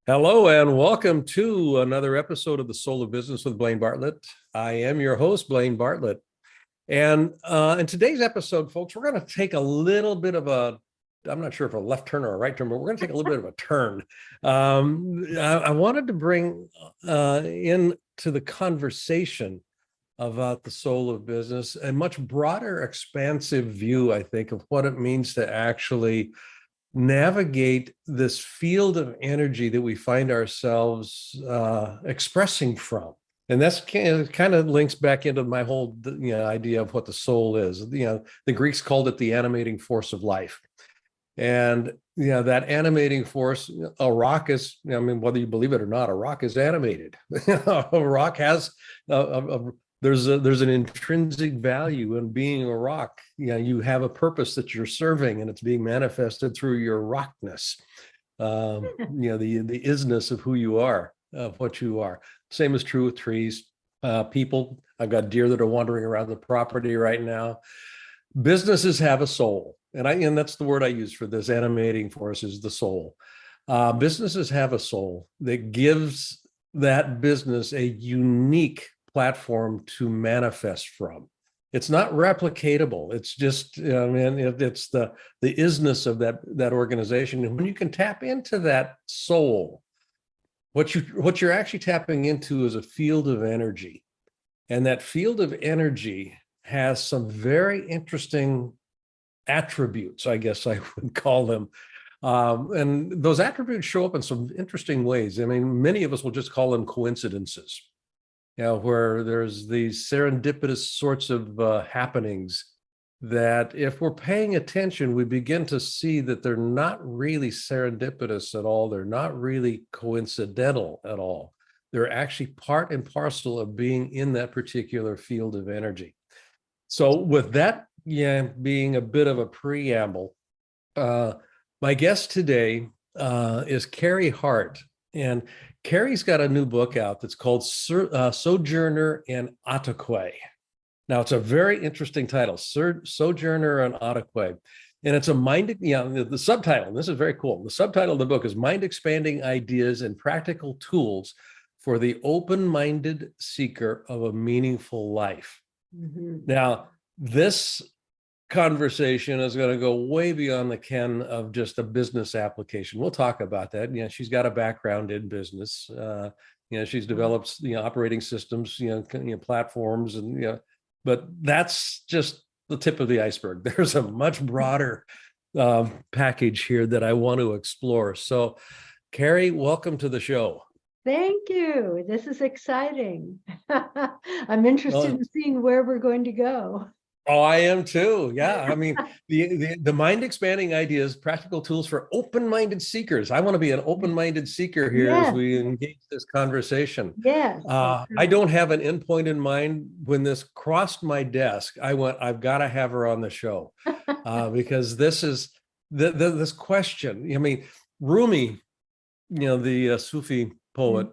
Hello and welcome to another episode of The Soul of Business with Blaine Bartlett. I am your host, Blaine Bartlett. And in today's episode, folks, we're going to take a little bit of I'm not sure if a left turn or a right turn, but we're going to take a little bit of a turn. I wanted to bring into the conversation about the soul of business a much broader, expansive view, I think, of what it means to actually navigate this field of energy that we find ourselves expressing from. And that's kind of links back into my whole idea of what the soul is. The Greeks called it the animating force of life. And that animating force, a rock is, whether you believe it or not, a rock is animated. A rock has there's an intrinsic value in being a rock. You have a purpose that you're serving, and it's being manifested through your rockness. The isness of who you are, of what you are. Same is true with trees, people. I've got deer that are wandering around the property right now. Businesses have a soul, and that's the word I use for this animating force is the soul. Businesses have a soul that gives that business a unique platform to manifest from. It's not replicatable. It's just, it's the isness of that organization. And when you can tap into that soul, what you're actually tapping into is a field of energy. And that field of energy has some very interesting attributes, I guess I would call them. And those attributes show up in some interesting ways. Many of us will just call them coincidences. Where there's these serendipitous sorts of happenings that if we're paying attention, we begin to see that they're not really serendipitous at all. They're not really coincidental at all. They're actually part and parcel of being in that particular field of energy. So with that, being a bit of a preamble, my guest today is Carrie Hart. And Carrie's got a new book out that's called Sojourner in Ataquay. Now, it's a very interesting title, Sojourner in Ataquay. And it's the subtitle, and this is very cool. The subtitle of the book is Mind Expanding Ideas and Practical Tools for the Open-Minded Seeker of a Meaningful Life. Mm-hmm. Now, this conversation is going to go way beyond the ken of just a business application. We'll talk about that. She's got a background in business. She's developed operating systems, platforms, and but that's just the tip of the iceberg. There's a much broader package here that I want to explore. So, Carrie, welcome to the show. Thank you. This is exciting. I'm interested in seeing where we're going to go. Oh, I am too. Yeah. The mind expanding ideas, practical tools for open-minded seekers. I want to be an open-minded seeker here as we engage this conversation. Yes. I don't have an endpoint in mind. When this crossed my desk, I've got to have her on the show because this is this question. Rumi, the Sufi poet,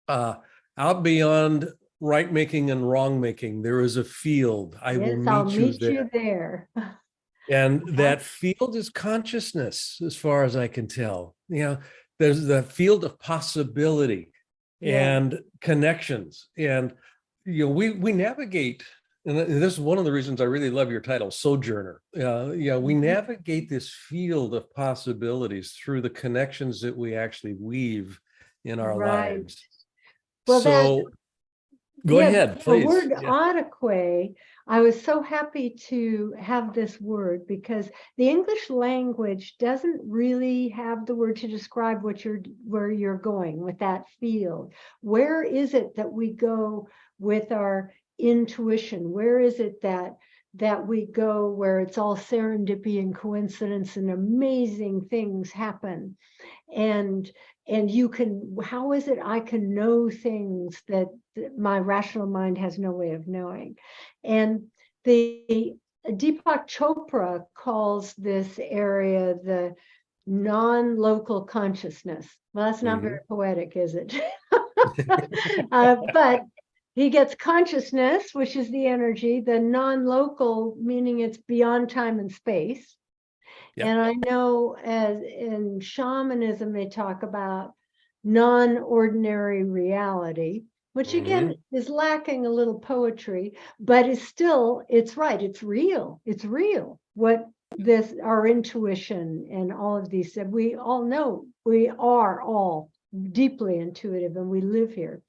out beyond right making and wrong making, there is a field. I'll meet you there. And that field is consciousness, as far as I can tell. There's the field of possibility and connections. And we navigate, and this is one of the reasons I really love your title, Sojourner. We navigate this field of possibilities through the connections that we actually weave in our lives. Well, go ahead, please. The word Ataquay, I was so happy to have this word because the English language doesn't really have the word to describe where you're going with that field. Where is it that we go with our intuition? Where is it that we go where it's all serendipity and coincidence and amazing things happen? And how is it I can know things that my rational mind has no way of knowing? And the Deepak Chopra calls this area the non-local consciousness. Well, that's not very poetic, is it? But he gets consciousness, which is the energy, the non-local, meaning it's beyond time and space. Yep. And I know as in shamanism, they talk about non-ordinary reality, which again is lacking a little poetry, but is still, it's right, it's real. It's real. What this, our intuition and all of these, we all know we are all deeply intuitive and we live here.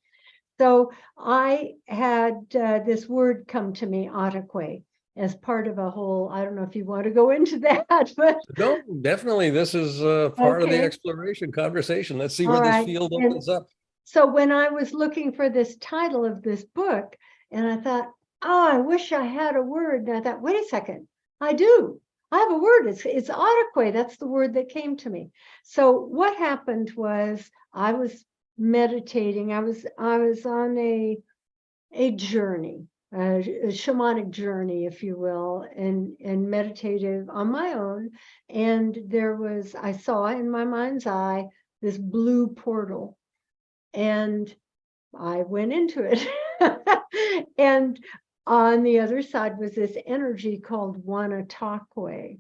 So I had this word come to me, Ataquay, as part of a whole, I don't know if you want to go into that, but No, definitely. This is part of the exploration conversation. Let's see where this field opens up. So when I was looking for this title of this book, and I thought, oh, I wish I had a word. And I thought, wait a second, I do. I have a word. It's Ataquay. That's the word that came to me. So what happened was I was meditating. I was on a journey, a shamanic journey, if you will, and meditative on my own. And I saw in my mind's eye this blue portal, and I went into it. And on the other side was this energy called Ataquay.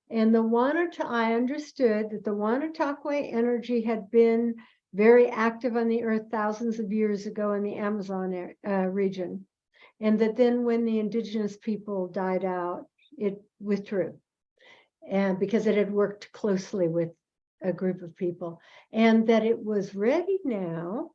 And I understood that the Ataquay energy had been very active on the earth thousands of years ago in the Amazon region. And that then when the indigenous people died out, it withdrew. And because it had worked closely with a group of people, and that it was ready now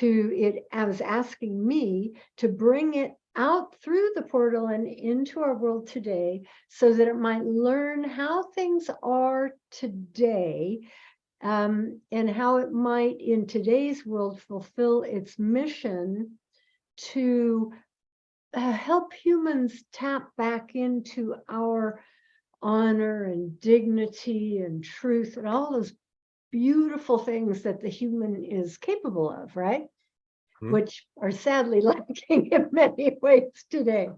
I was asking me to bring it out through the portal and into our world today so that it might learn how things are today, and how it might in today's world fulfill its mission to help humans tap back into our honor and dignity and truth and all those beautiful things that the human is capable of, right? Which are sadly lacking in many ways today.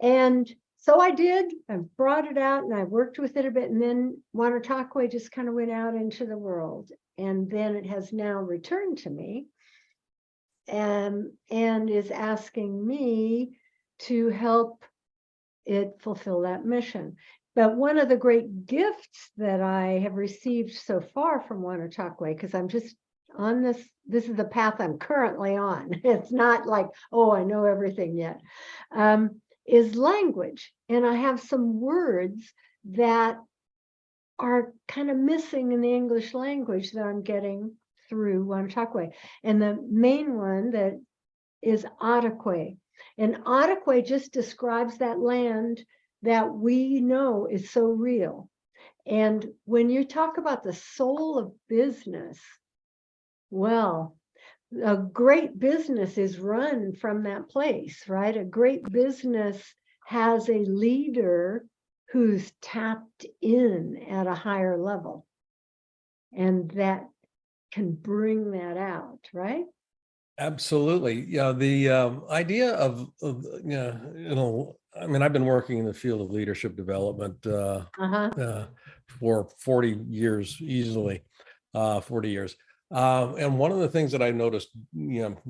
And so I did, I brought it out and I worked with it a bit, and then Ataquay just kind of went out into the world. And then it has now returned to me and is asking me to help it fulfill that mission. But one of the great gifts that I have received so far from Ataquay, because I'm just on this is the path I'm currently on. It's not like, oh, I know everything yet, is language. And I have some words that are kind of missing in the English language that I'm getting through Ataquay. And the main one that is Ataquay. And Ataquay just describes that land that we know is so real. And when you talk about the soul of business, well, a great business is run from that place, right? A great business has a leader who's tapped in at a higher level, and that can bring that out, right? Absolutely. Yeah. The idea of I mean, I've been working in the field of leadership development for 40 years, easily, 40 years. And one of the things that I noticed,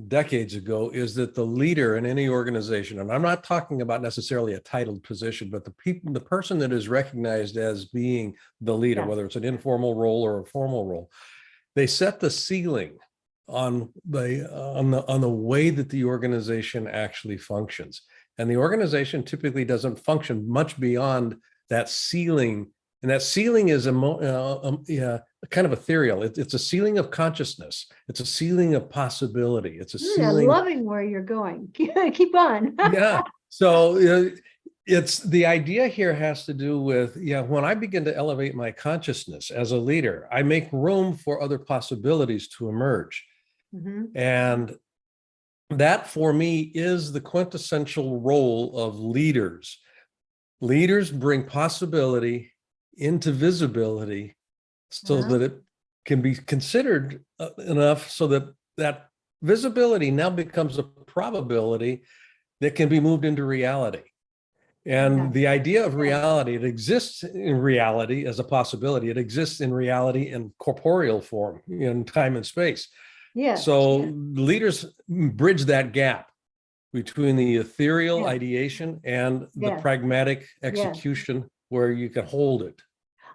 decades ago, is that the leader in any organization, and I'm not talking about necessarily a titled position, but the person that is recognized as being the leader, whether it's an informal role or a formal role, they set the ceiling on the way that the organization actually functions. And the organization typically doesn't function much beyond that ceiling. And that ceiling is kind of ethereal. It's a ceiling of consciousness. It's a ceiling of possibility. It's a ceiling. I'm loving where you're going. Keep on. Yeah. So it's the idea here has to do with, when I begin to elevate my consciousness as a leader, I make room for other possibilities to emerge. And that for me is the quintessential role of leaders. Leaders bring possibility into visibility so that it can be considered enough so that that visibility now becomes a probability that can be moved into reality. And the idea of reality, it exists in reality as a possibility. It exists in reality in corporeal form, in time and space. Yes. So leaders bridge that gap between the ethereal Yeah. ideation and the Yes. pragmatic Yes. execution where you can hold it.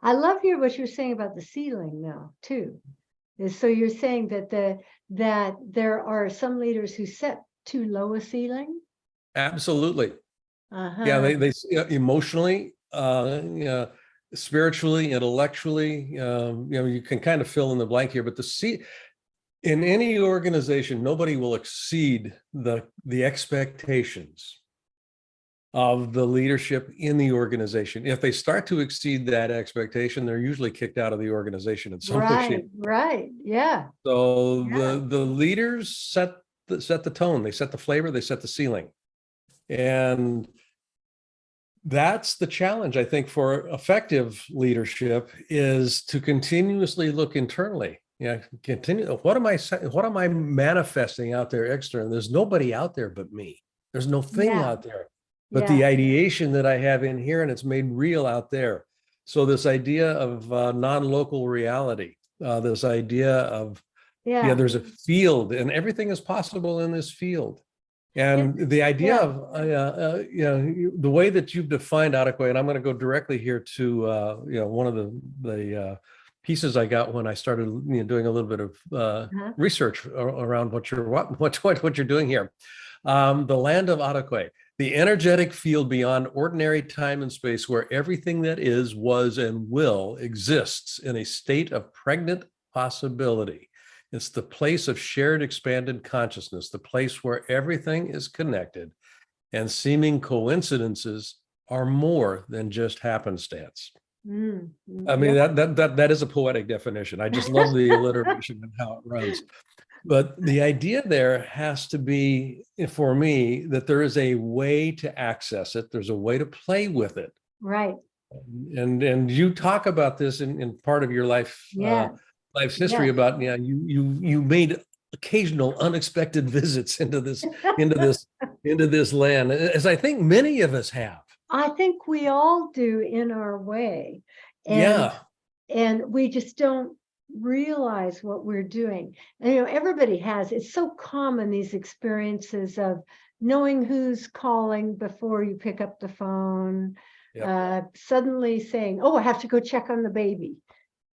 I love here what you're saying about the ceiling now too. So you're saying that that there are some leaders who set too low a ceiling. Absolutely. Yeah, Uh-huh. they emotionally, spiritually, intellectually, you can kind of fill in the blank here, but in any organization, nobody will exceed the expectations of the leadership in the organization. If they start to exceed that expectation, they're usually kicked out of the organization in some way, shape. Right. Yeah. So Yeah. the leaders set the tone, they set the flavor, they set the ceiling. And that's the challenge, I think, for effective leadership, is to continuously look internally. Yeah, continue. What am I manifesting out there externally? There's nobody out there but me. There's no thing Yeah. out there but the Yeah. ideation that I have in here, and it's made real out there. So this idea of non-local reality, this idea of, yeah, Yeah. there's a field, and everything is possible in this field. It, And the idea yeah. of, the way that you've defined Ataquay, and I'm going to go directly here to, one of the pieces I got when I started, doing a little bit of Uh-huh. research around what you're doing here. The land of Ataquay, the energetic field beyond ordinary time and space, where everything that is, was, and will exists in a state of pregnant possibility. It's the place of shared expanded consciousness, the place where everything is connected and seeming coincidences are more than just happenstance. I mean, Yeah. that is a poetic definition. I just love the alliteration and how it runs. But the idea there has to be, for me, that there is a way to access it. There's a way to play with it. Right. And you talk about this in part of your life's Yeah. history, Yes. about, you made occasional unexpected visits into this land, as I think many of us have. I think we all do in our way. And Yeah. we just don't realize what we're doing. And everybody has, it's so common, these experiences of knowing who's calling before you pick up the phone, Yep. suddenly saying, oh, I have to go check on the baby.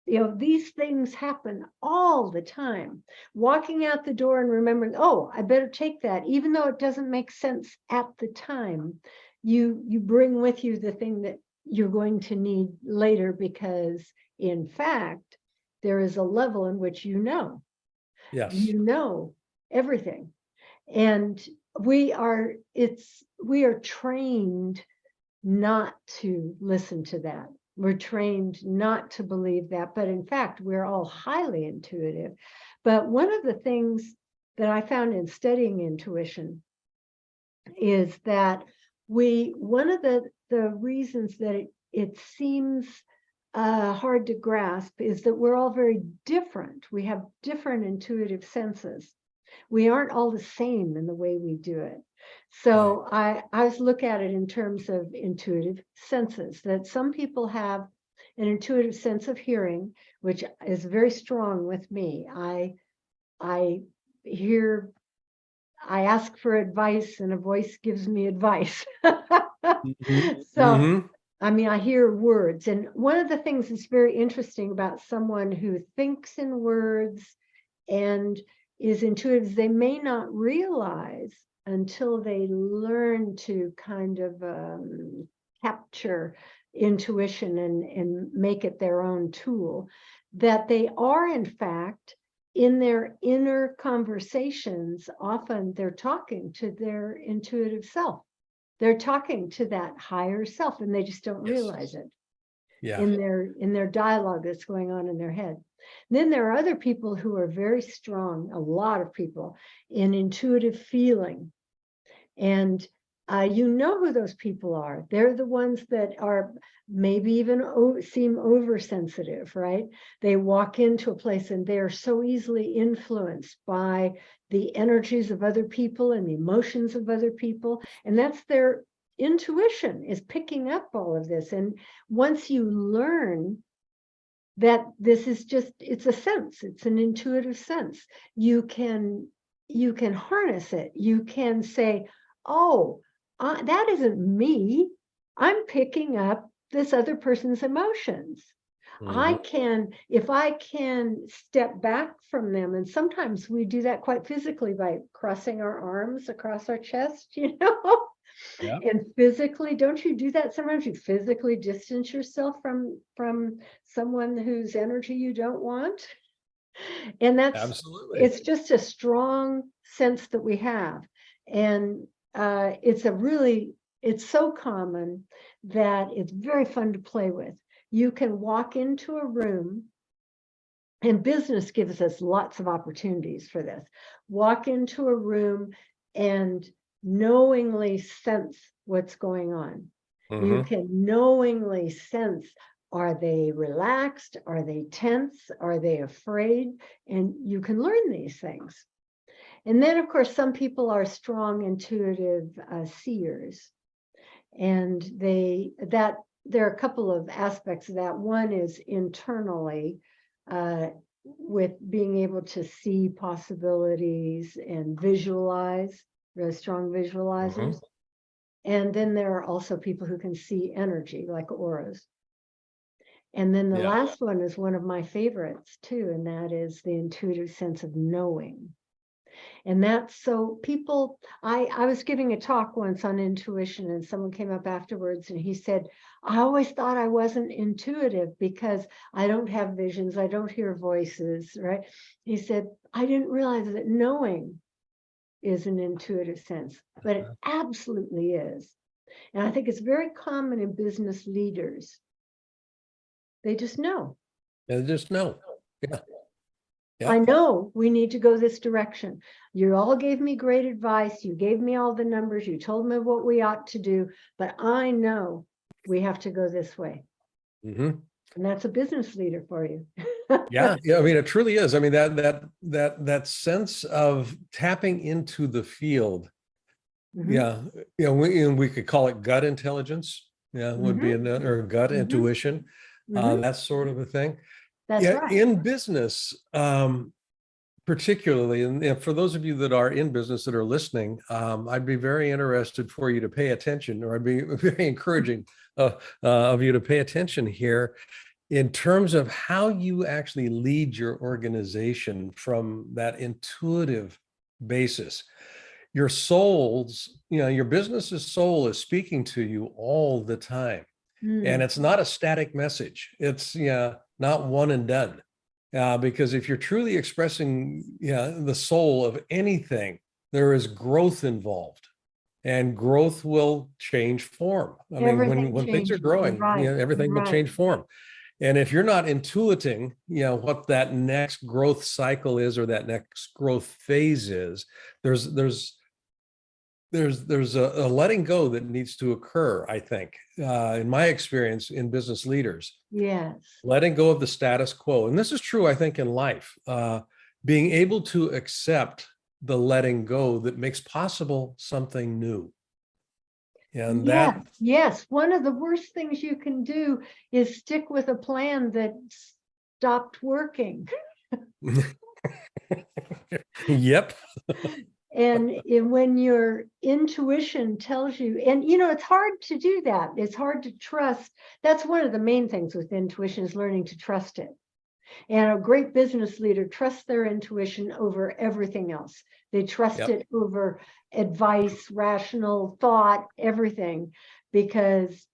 These things happen all the time. Walking out the door and remembering, oh, I better take that, even though it doesn't make sense at the time. You bring with you the thing that you're going to need later, because in fact, there is a level in which Yes. everything. And we are trained not to listen to that. We're trained not to believe that, but in fact, we're all highly intuitive. But one of the things that I found in studying intuition is that one of the reasons that it seems hard to grasp is that we're all very different. We have different intuitive senses. We aren't all the same in the way we do it. So I always look at it in terms of intuitive senses, that some people have an intuitive sense of hearing, which is very strong with me. I ask for advice and a voice gives me advice. So, I mean, I hear words. And one of the things that's very interesting about someone who thinks in words and is intuitive, they may not realize until they learn to kind of capture intuition and make it their own tool, that they are in fact in their inner conversations, often they're talking to their intuitive self. They're talking to that higher self, and they just don't realize it. Yeah. In their dialogue that's going on in their head. Then there are other people who are very strong, a lot of people, in intuitive feeling. And who those people are. They're the ones that are maybe even seem oversensitive, right? They walk into a place and they're so easily influenced by the energies of other people and the emotions of other people. And that's their intuition, is picking up all of this. And once you learn that this is just, it's a sense, it's an intuitive sense. You can harness it. You can say, oh, that isn't me. I'm picking up this other person's emotions. I can, if I can step back from them, and sometimes we do that quite physically by crossing our arms across our chest, you know, Yeah. and physically, don't you do that sometimes? You physically distance yourself from someone whose energy you don't want. And that's, Absolutely. it's just a strong sense that we have. And it's so common that it's very fun to play with. You can walk into a room, and business gives us lots of opportunities for this. Walk into a room and knowingly sense what's going on. You can knowingly sense, are they relaxed? Are they tense? Are they afraid? And you can learn these things. And then, of course, some people are strong, intuitive seers. And there are a couple of aspects of that. One is internally, with being able to see possibilities and visualize, really strong visualizers. And then there are also people who can see energy, like auras. And then the last one is one of my favorites too, and that is the intuitive sense of knowing. And that's so people, I was giving a talk once on intuition, and someone came up afterwards and he said, I always thought I wasn't intuitive because I don't have visions, I don't hear voices, right? He said, I didn't realize that knowing is an intuitive sense, but it absolutely is. And I think it's very common in business leaders. They just know. They just know. Yeah. I know we need to go this direction. You all gave me great advice. You gave me all the numbers. You told me what we ought to do, but I know we have to go this way. And that's a business leader for you. Yeah. I mean, it truly is. I mean, that sense of tapping into the field. Yeah. We could call it gut intelligence. Yeah, would be or gut intuition. That sort of a thing. That's right. In business, particularly, and for those of you that are in business that are listening, I'd be very interested for you to pay attention, or I'd be very encouraging of you to pay attention here in terms of how you actually lead your organization from that intuitive basis. Your your business's soul is speaking to you all the time. And it's not a static message. It's not one and done. Because if you're truly expressing the soul of anything, there is growth involved, and growth will change form. I mean, when things are growing, everything will change form. And if you're not intuiting, what that next growth cycle is, or that next growth phase is, there's a letting go that needs to occur, I think, in my experience in business leaders. Yes. Letting go of the status quo. And this is true, I think, in life. Being able to accept the letting go that makes possible something new. And yes, one of the worst things you can do is stick with a plan that stopped working. Yep. And when your intuition tells you, and it's hard to do that. It's hard to trust. That's one of the main things with intuition, is learning to trust it. And a great business leader trusts their intuition over everything else. They trust it over advice, rational thought, everything, because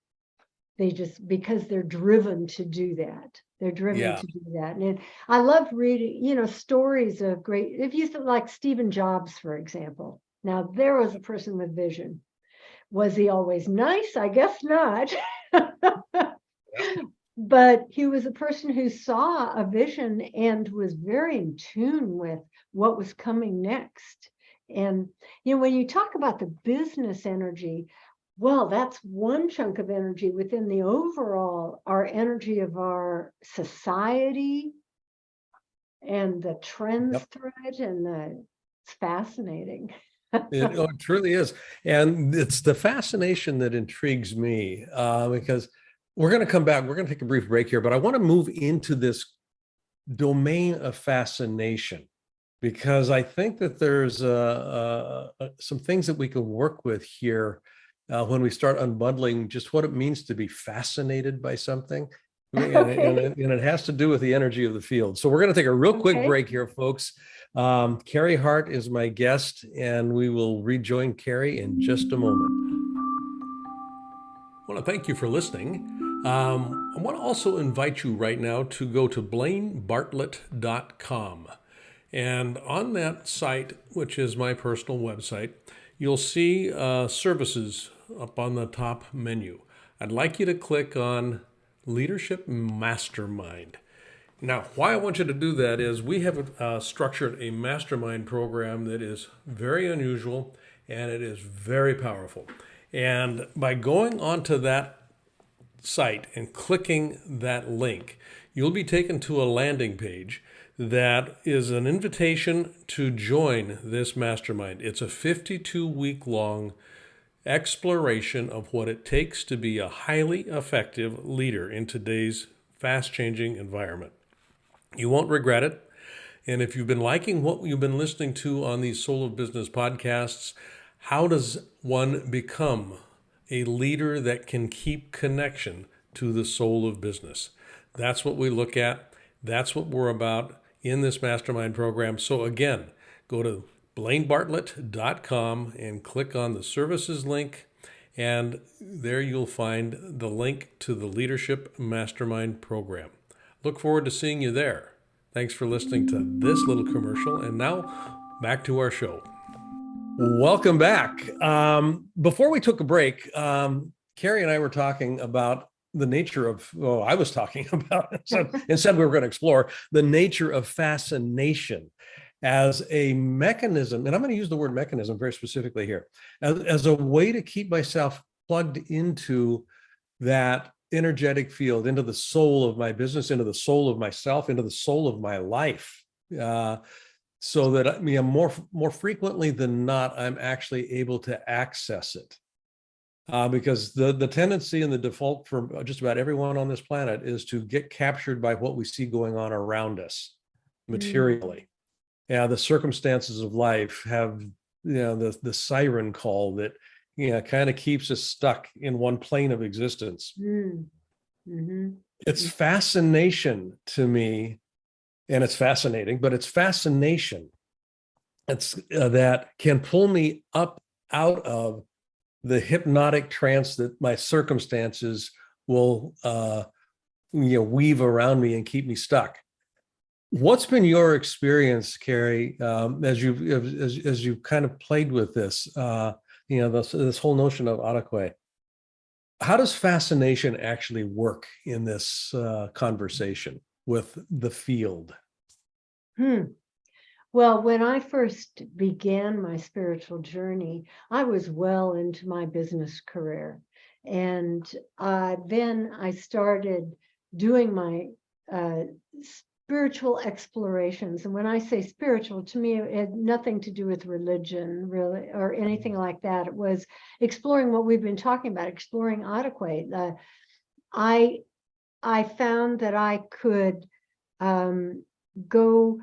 they're driven to do that. They're driven to do that. And I love reading, stories of great, if you think like Stephen Jobs, for example. Now, there was a person with vision. Was he always nice? I guess not. But he was a person who saw a vision and was very in tune with what was coming next. And, when you talk about the business energy, well, that's one chunk of energy within the overall, our energy of our society and the trends through it. And it's fascinating. It truly is. And it's the fascination that intrigues me, because We're going to come back. We're going to take a brief break here, but I want to move into this domain of fascination, because I think that there's some things that we can work with here when we start unbundling just what it means to be fascinated by something. Okay. And it has to do with the energy of the field. So we're going to take a real quick Okay. break here, folks. Carrie Hart is my guest, and we will rejoin Carrie in just a moment. I want to thank you for listening. I want to also invite you right now to go to blainebartlett.com. And on that site, which is my personal website, you'll see services up on the top menu. I'd like you to click on Leadership Mastermind. Now, why I want you to do that is we have structured a mastermind program that is very unusual and it is very powerful. And by going onto that site and clicking that link, you'll be taken to a landing page that is an invitation to join this mastermind. It's a 52-week long exploration of what it takes to be a highly effective leader in today's fast-changing environment. You won't regret it. And if you've been liking what you've been listening to on these Soul of Business podcasts, how does one become a leader that can keep connection to the soul of business? That's what we look at. That's what we're about in this mastermind program. So again, go to blainebartlett.com and click on the services link. And there you'll find the link to the Leadership Mastermind program. Look forward to seeing you there. Thanks for listening to this little commercial. And now back to our show. Welcome back. Before we took a break, Carrie and I were talking about the nature of, well, I was talking about, instead we were going to explore the nature of fascination as a mechanism, and I'm going to use the word mechanism very specifically here, as a way to keep myself plugged into that energetic field, into the soul of my business, into the soul of myself, into the soul of my life. So that more frequently than not, I'm actually able to access it. Because the tendency and the default for just about everyone on this planet is to get captured by what we see going on around us materially. Yeah, the circumstances of life have, the siren call that, kind of keeps us stuck in one plane of existence. It's fascination to me. And it's fascinating, but it's fascination that can pull me up out of the hypnotic trance that my circumstances will, weave around me and keep me stuck. What's been your experience, Carrie, as you've kind of played with this, this whole notion of Ataquay? How does fascination actually work in this conversation with the field? Well, when I first began my spiritual journey, I was well into my business career. And then I started doing my spiritual explorations. And when I say spiritual, to me, it had nothing to do with religion, really, or anything like that. It was exploring what we've been talking about, exploring Ataquay. I found that I could go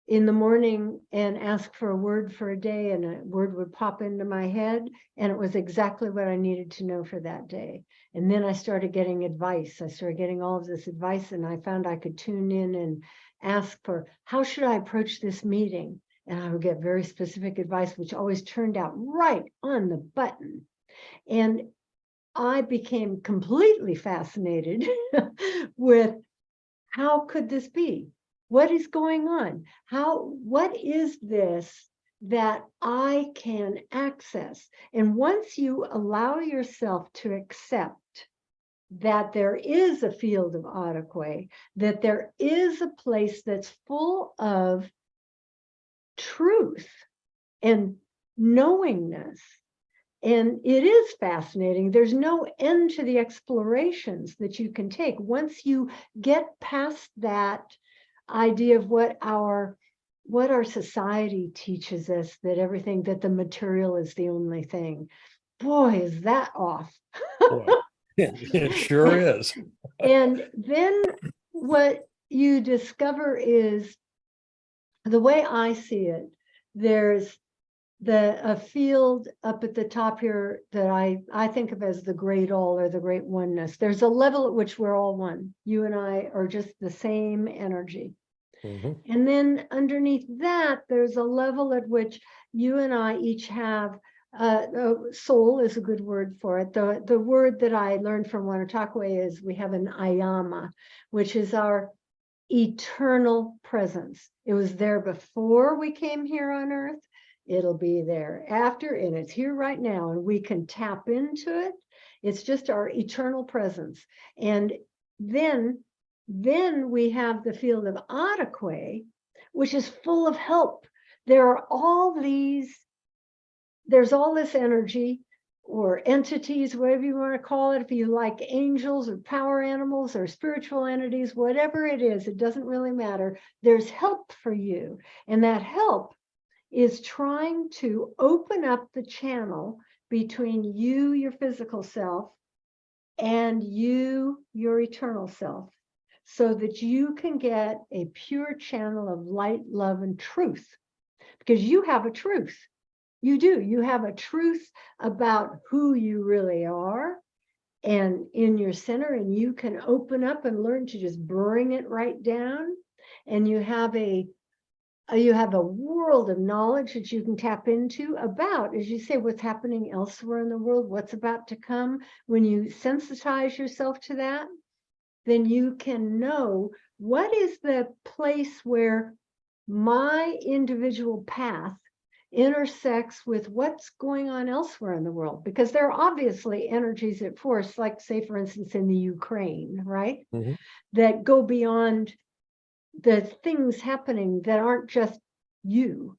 in the morning and ask for a word for a day, and a word would pop into my head, and it was exactly what I needed to know for that day. And then I started getting advice. I started getting all of this advice, and I found I could tune in and ask for, how should I approach this meeting? And I would get very specific advice, which always turned out right on the button. And I became completely fascinated with, how could this be? What is going on? What is this that I can access? And once you allow yourself to accept that there is a field of Ataquay, that there is a place that's full of truth and knowingness, and it is fascinating. There's no end to the explorations that you can take. Once you get past that idea of what our society teaches us, that the material is the only thing. Boy, is that off. Boy. It sure is. And then what you discover is, the way I see it, there's a field up at the top here that I think of as the great all, or the great oneness. There's a level at which we're all one. You and I are just the same energy. Mhm. And then underneath that, there's a level at which you and I each have soul is a good word for it. The word that I learned from Ataquay is we have an ayama, which is our eternal presence. It was there before we came here on earth. It'll be there after, and it's here right now, and we can tap into it. It's just our eternal presence. And then we have the field of Ataquay, which is full of help. There's all this energy or entities, whatever you want to call it, if you like angels or power animals or spiritual entities, whatever it is, it doesn't really matter. There's help for you. And that help is trying to open up the channel between you, your physical self, and you, your eternal self, so that you can get a pure channel of light, love, and truth. Because you have a truth. You do. You have a truth about who you really are and in your center, and you can open up and learn to just bring it right down. And you have a world of knowledge that you can tap into about, as you say, what's happening elsewhere in the world, what's about to come. When you sensitize yourself to that, then you can know what is the place where my individual path intersects with what's going on elsewhere in the world, because there are obviously energies at force, like say, for instance, in the Ukraine, right? Mhm. That go beyond the things happening that aren't just you,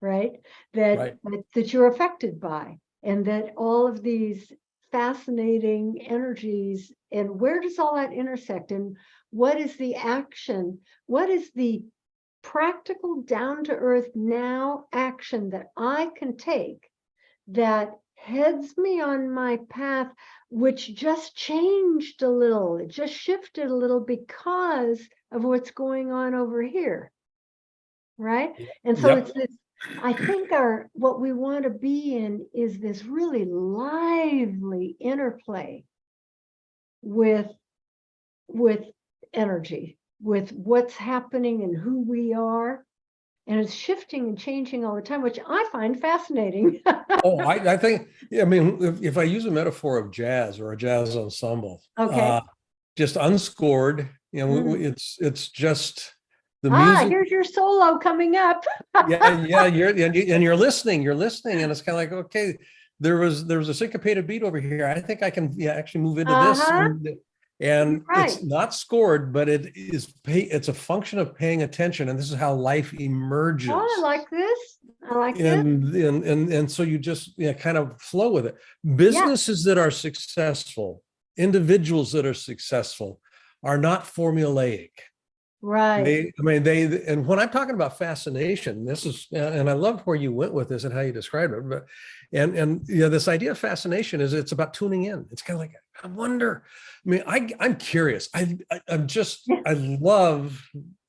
right? Right. That you're affected by, and that all of these fascinating energies, and where does all that intersect, and what is the action? What is the practical, down to earth now action that I can take that heads me on my path, which just changed a little, it just shifted a little because of what's going on over here, right? And so Yep. it's this, I think what we want to be in is this really lively interplay with energy, with what's happening and who we are. And it's shifting and changing all the time, which I find fascinating. Oh, I think, I mean, if I use a metaphor of jazz or a jazz ensemble, Okay. just unscored, it's just the music. Here's your solo coming up. Yeah, you're listening, and it's kind of like, okay, there was a syncopated beat over here. I think I can actually move into this. Uh-huh. And Right. it's not scored, but it's a function of paying attention, and this is how life Oh, I emerges. like this. I like this. And so you just kind of flow with it. Yeah. Businesses that are successful, individuals that are successful, are not formulaic. Right. And when I'm talking about fascination, this is, and I love where you went with this and how you described it, but, and this idea of fascination is it's about tuning in. It's kind of like, I wonder, I mean, I'm curious. I love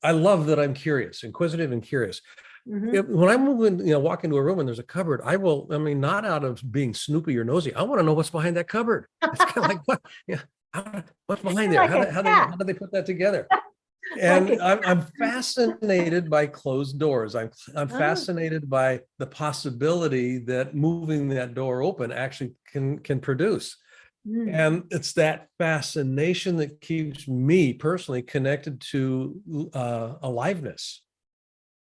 that I'm curious, inquisitive and curious. When I move in, walk into a room and there's a cupboard, not out of being snoopy or nosy. I want to know what's behind that cupboard. It's kind of like, what, yeah, what's behind there? Like a How cat. do they put that together? Like And I'm fascinated by closed doors. I'm oh, fascinated by the possibility that moving that door open actually can produce. mm, And it's that fascination that keeps me personally connected to aliveness.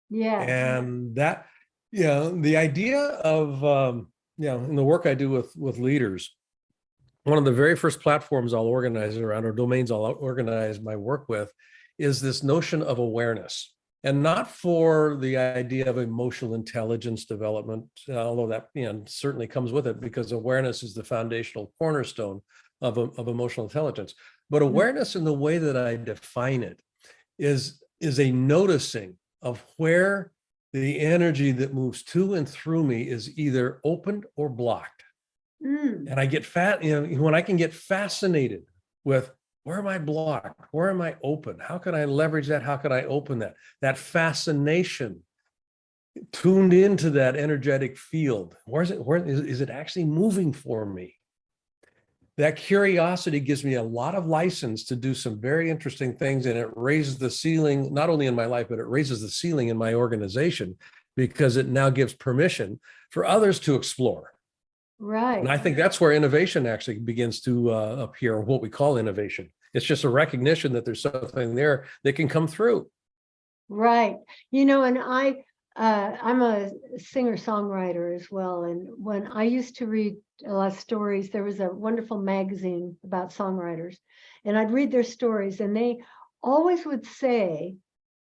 yes. And that, the idea of in the work I do with leaders, one of the very first platforms I'll organize it around, or domains I'll organize my work with, is this notion of awareness. And not for the idea of emotional intelligence development, although that certainly comes with it, because awareness is the foundational cornerstone of emotional intelligence. But Mm, awareness, in the way that I define it, is a noticing of where the energy that moves to and through me is either opened or blocked. Mm. And I get when I can get fascinated with, where am I blocked? Where am I open? How can I leverage that? How can I open that? That fascination, tuned into that energetic field. Where is it actually moving for me? That curiosity gives me a lot of license to do some very interesting things, and it raises the ceiling, not only in my life, but it raises the ceiling in my organization, because it now gives permission for others to explore. Right. And I think that's where innovation actually begins to appear, what we call innovation. It's just a recognition that there's something there that can come through. Right. And I'm a singer-songwriter as well. And when I used to read a lot of stories, there was a wonderful magazine about songwriters, and I'd read their stories, and they always would say,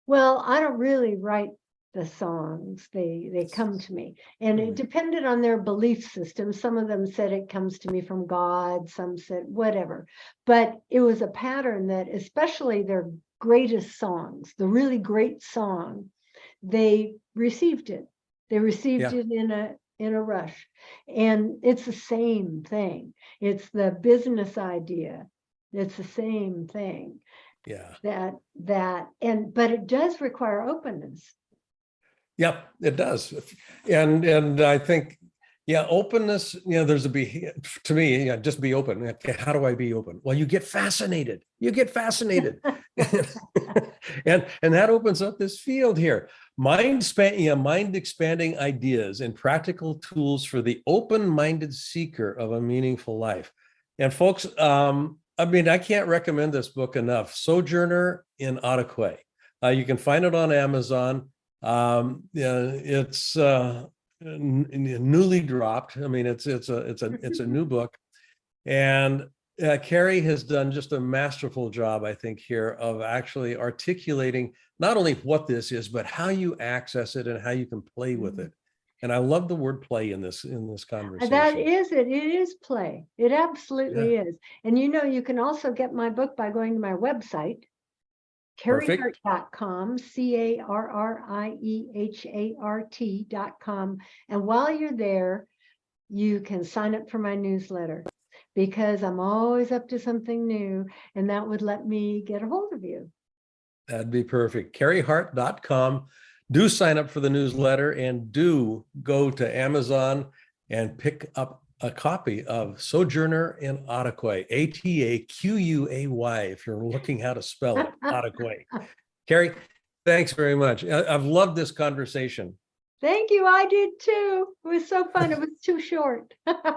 well, I don't really write the songs. They come to me. And it depended on their belief system. Some of them said it comes to me from God, some said whatever. But it was a pattern that, especially their greatest songs, the really great song, they received it. They received it in a rush. And it's the same thing. It's the business idea. It's the same thing. Yeah. But it does require openness. Yep, it does. And I think, openness, there's to me, just be open. Okay, how do I be open? Well, you get fascinated. And that opens up this field here. Mind expanding ideas and practical tools for the open-minded seeker of a meaningful life. And folks, I can't recommend this book enough. Sojourner in Ataquay. You can find it on Amazon. It's newly dropped. It's a new book, and Carrie has done just a masterful job, I think, here of actually articulating not only what this is, but how you access it and how you can play with it. And I love the word play in this conversation. That is it. It is play. It absolutely is. And you can also get my book by going to my website, carriehart.com, CarrieHart.com. And while you're there, you can sign up for my newsletter, because I'm always up to something new, and that would let me get a hold of you. That'd be perfect. CarrieHart.com. Do sign up for the newsletter, and do go to Amazon and pick up a copy of Sojourner in Ataquay, Ataquay, if you're looking how to spell it, Ataquay. Carrie, thanks very much. I've loved this conversation. Thank you. I did too. It was so fun. It was too short.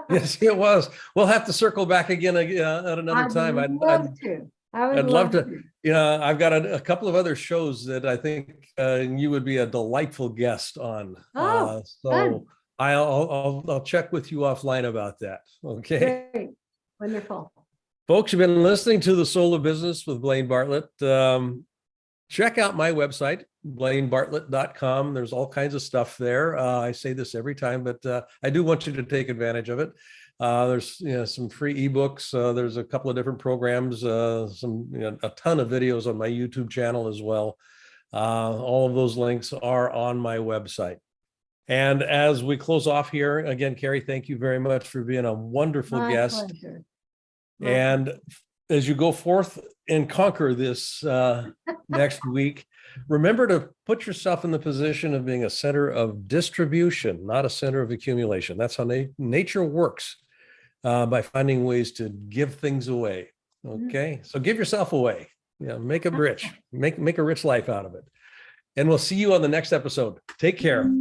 Yes, it was. We'll have to circle back again at another time. I'd love to. I'd love to. I've got a couple of other shows that I think you would be a delightful guest on. Fun. I'll check with you offline about that. Okay. Great. Wonderful. Folks, you've been listening to The Soul of Business with Blaine Bartlett. Check out my website, blainebartlett.com. There's all kinds of stuff there. I say this every time, but I do want you to take advantage of it. There's some free ebooks. There's a couple of different programs, a ton of videos on my YouTube channel as well. All of those links are on my website. And as we close off here, again, Carrie, thank you very much for being a wonderful guest. Pleasure. And as you go forth and conquer this next week, remember to put yourself in the position of being a center of distribution, not a center of accumulation. That's how nature works, by finding ways to give things away. Okay, so give yourself away. Make it rich. Make a rich life out of it. And we'll see you on the next episode. Take care.